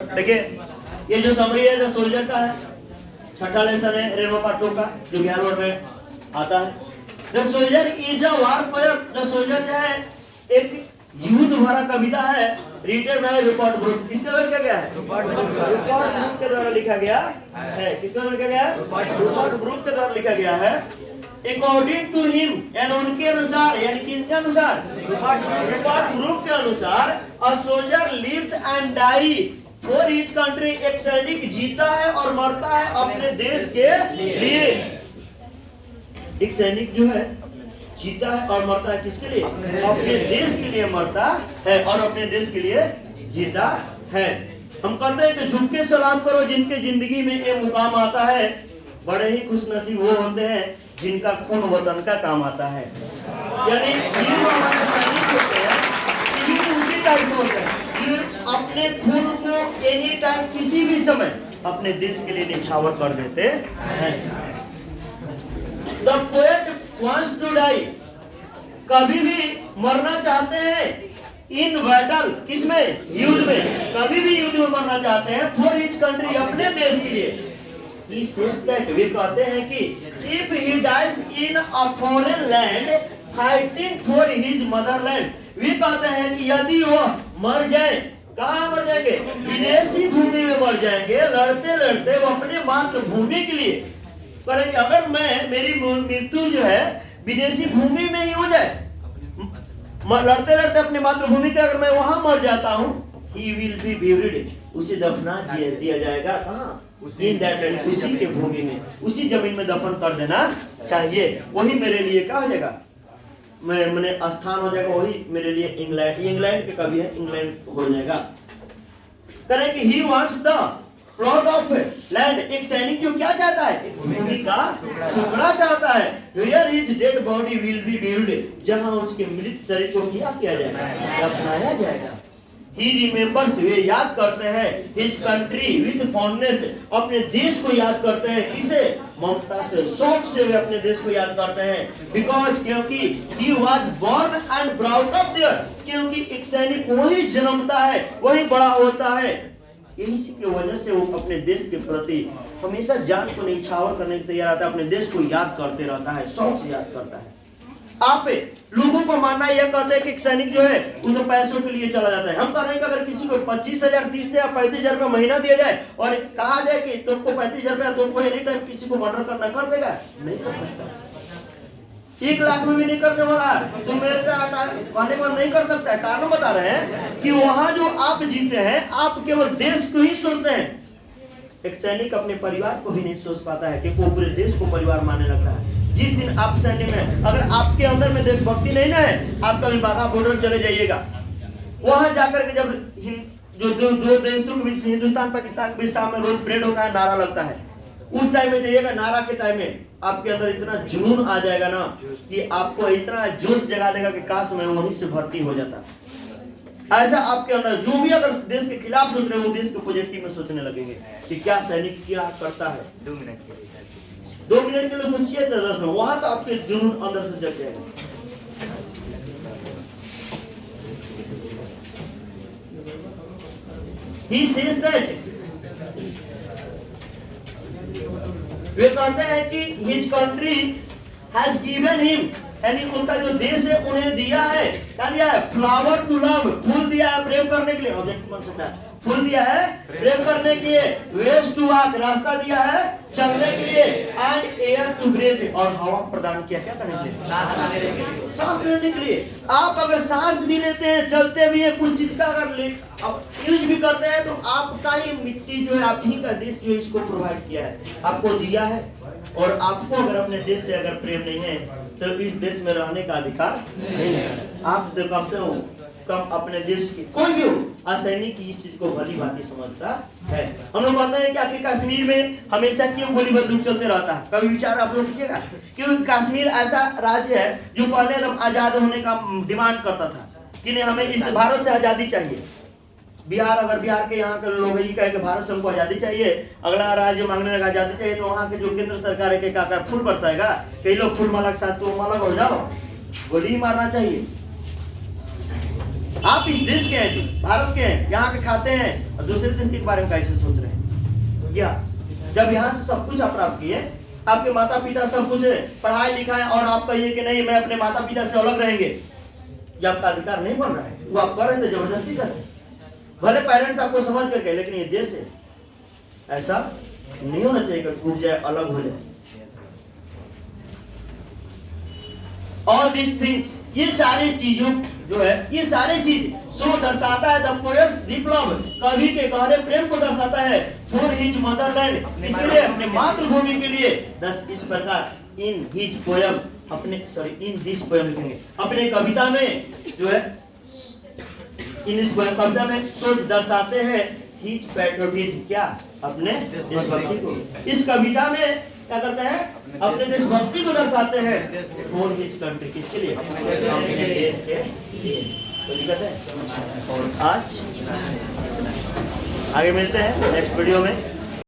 देखिए ये जो समरी है जो सोल्जर का है, छठा लेसन है रेलवे पार्ट 2 का जो बिहार बोर्ड में आता है। The soldier is a war poem. The soldier जो है एक युद्ध भरा कविता है, रिटन बाय रूपर्ट ब्रूक। किसके द्वारा लिखा गया है? रूपर्ट ब्रूक के द्वारा लिखा गया है। किसके द्वारा लिखा गया है? रूपर्ट ब्रूक के द्वारा लिखा गया है। अकॉर्डिंग टू हिम, यानी उनके अनुसार, यानी किसके अनुसार? रूपर्ट ब्रूक के अनुसार, a soldier lives and die for his country. एक सैनिक जीता है और मरता है अपने देश के लिए। एक सैनिक जो है जीता है और मरता है किसके लिए? अपने देश के लिए मरता है और अपने देश के लिए जीता है। हम कहते हैं कि झुक के सलाम करो जिनके जिंदगी में ये मुकाम आता है। बड़े ही खुशनसीब वो होते हैं जिनका खून वतन का काम आता है। यानी ये जो हमारे सैनिक होते हैं ये उसी टाइप के होते हैं, ये अपने खून को एनी टाइम किसी भी समय अपने देश के लिए निछावर कर देते हैं। The poet wants to die, कभी भी मरना चाहते हैं। इन बैटल, किसमें? युद्ध में। कभी भी युद्ध में मरना चाहते हैं। फॉर हिज कंट्री, अपने देश के लिए। He says that, वे कहते हैं कि if he dies in a foreign land fighting for his motherland, वे कहते हैं कि यदि वो मर जाए, कहाँ मर जाएंगे? विदेशी भूमि में मर जाएंगे, लड़ते लड़ते वो अपने मातृभूमि के लिए करेंगे। अगर मेरी मृत्यु जो है विदेशी भूमि में ही हो जाए, लड़ते लड़ते अपनी मातृभूमि के, अगर मैं वहां मर जाता हूं, he will be buried, उसे दफना दिया जाएगा। कहाँ? इन दैट लैंड, उसी के भूमि में, उसी जमीन में दफन कर देना चाहिए। वही मेरे लिए क्या हो जाएगा? मैंने स्थान हो जाएगा, वही मेरे लिए इंग्लैंड। इंग्लैंड के कभी है, इंग्लैंड हो जाएगा। करें कि he wants the plot of land. एक सैनिक जो क्या चाहता है? भूमि का टुकड़ा चाहता है। Where his dead body will be buried, जहां उसके मृत शरीर को क्या किया जाएगा? दफनाया जाएगा। He remembers, वे याद करते हैं his country with fondness, अपने देश को याद करते हैं। किसे? ममता से, शौक से वे अपने देश को याद करते हैं। Because, क्योंकि he was born and brought up there, क्योंकि एक सैनिक वही जन्मता है, वही बड़ा होता है। यही की वजह से वो अपने देश के प्रति हमेशा जान को न्यौछावर करने के तैयार रहता है, अपने देश को याद करते रहता है, शौक से याद करता है। आप लोगों को मानना यह कहते हैं कि एक सैनिक जो है वो तो पैसों के लिए चला जाता है। हम कह रहे हैं कि अगर किसी को 25,000, 30,000 या 35,000 रुपया महीना दिया जाए और कहा जाए कि तुमको 35,000 रुपया, तुमको एनी टाइम किसी को मर्डर करना, कर देगा? नहीं कर सकता। 1 लाख में भी नहीं करने वाला, तो मेरे कहने को नहीं कर सकता है। कारण बता रहे हैं कि वहां जो आप जीते हैं, आप केवल देश को ही सोचते हैं। एक सैनिक अपने परिवार को भी नहीं सोच पाता है कि वो पूरे देश को परिवार मानने लगता है। जिस दिन आप सैन्य में, अगर आपके अंदर में देशभक्ति नहीं ना है, आप कभी बाघा बॉर्डर चले जाइएगा, वहां जाकर के जब जो दो देशों के बीच, हिंदुस्तान पाकिस्तान के बीच सामने रोड परेड होता है, नारा लगता है, उस टाइम में जाइएगा, नारा के टाइम में आपके अंदर इतना जुनून आ जाएगा ना कि आपको इतना जोश जगा देगा कि काश मैं वहीं से भर्ती हो जाता। ऐसा आपके अंदर जो भी अगर देश के खिलाफ सोच रहे हो, देश के पॉजिटिव में सोचने लगेंगे कि क्या सैनिक क्या करता है। 2 मिनट के लिए सोचिए, 10 में वहां तो आपके जुनून अंदर से जग जाएगा। He says that, वे कहते हैं कि his country has given him, यानी उनका जो देश है उन्हें दिया है, क्या दिया है? फ्लावर टू लव, फूल दिया है प्रेम करने के लिए। ऑब्जेक्ट बन सकता है, फूल दिया है प्रेम करने के लिए। वेज टू वॉक, रास्ता दिया है चलने के लिए। एंड एयर टू ब्रीथ, और हवा प्रदान किया क्या करने के लिए? सांस लेने के लिए। आप अगर सांस भी लेते हैं, चलते भी हैं, कुछ चीज का अगर यूज भी करते हैं, तो आपका ही मिट्टी जो है, आप ही का देश जो इसको प्रोवाइड किया है, आपको दिया है। और आपको अगर अपने देश से अगर प्रेम नहीं है तो इस देश में रहने का अधिकार नहीं है। आप तो कम से कम अपने देश की, कोई भी हो, असैनिक की इस चीज को भली भांति समझता है। हम लोग कहते हैं कि आखिर कश्मीर में हमेशा क्यों गोली बंदूक चलते रहता है? कभी विचार आप लोग कीजिएगा? क्योंकि कश्मीर ऐसा राज्य है जो पहले एकदम आजाद होने का डिमांड करता था कि नहीं, हमें इस भारत से आजादी चाहिए। बिहार, अगर बिहार के यहाँ के लोग ये कहे कि भारत से हमको आजादी चाहिए, अगला राज्य मांगने लगा आजादी चाहिए, तो वहाँ के जो केंद्र सरकार है क्या फूल बरसाएगा? कई लोग फूल माला के साथ तो माला हो जाओ, गोली मारना चाहिए। आप इस देश के हैं, जो भारत के हैं, यहाँ पे खाते हैं और दूसरे देश के बारे में कैसे सोच रहे हैं? क्या जब यहाँ से सब कुछ आप प्राप्त किए, आपके माता पिता सब कुछ पढ़ाई लिखाए और आप कहिए कि नहीं मैं अपने माता पिता से अलग रहेंगे, ये आपका अधिकार नहीं बन रहा है। वो आप कर रहे थे, जबरदस्ती कर रहे हैं। भले पेरेंट्स आपको समझ करके, लेकिन ये देश है, ऐसा नहीं होना चाहिए कि टूट जाए, अलग हो जाए। ऑल दिस थिंग्स, ये सारी चीजों जो है, ये सारी चीज सो दर्शाता है द पोएट विप्लव, कवि के गहरे प्रेम को दर्शाता है फॉर हिज मदरलैंड, इसलिए अपने मातृभूमि के लिए। दस इस प्रकार in his poem, in this poem लिखेंगे, अपने कविता में जो है, इन इस कविता में सोच दर्शाते हैं हिज पैट्रियोटिज्म, क्या अपने देशभक्ति को। इस कविता में क्या करते हैं, अपने देशभक्ति को दर्शाते हैं फॉर हिज कंट्री, किसके लिए? अपने देश के लिए। तो दिक्कत है। और आज आगे मिलते हैं नेक्स्ट वीडियो में।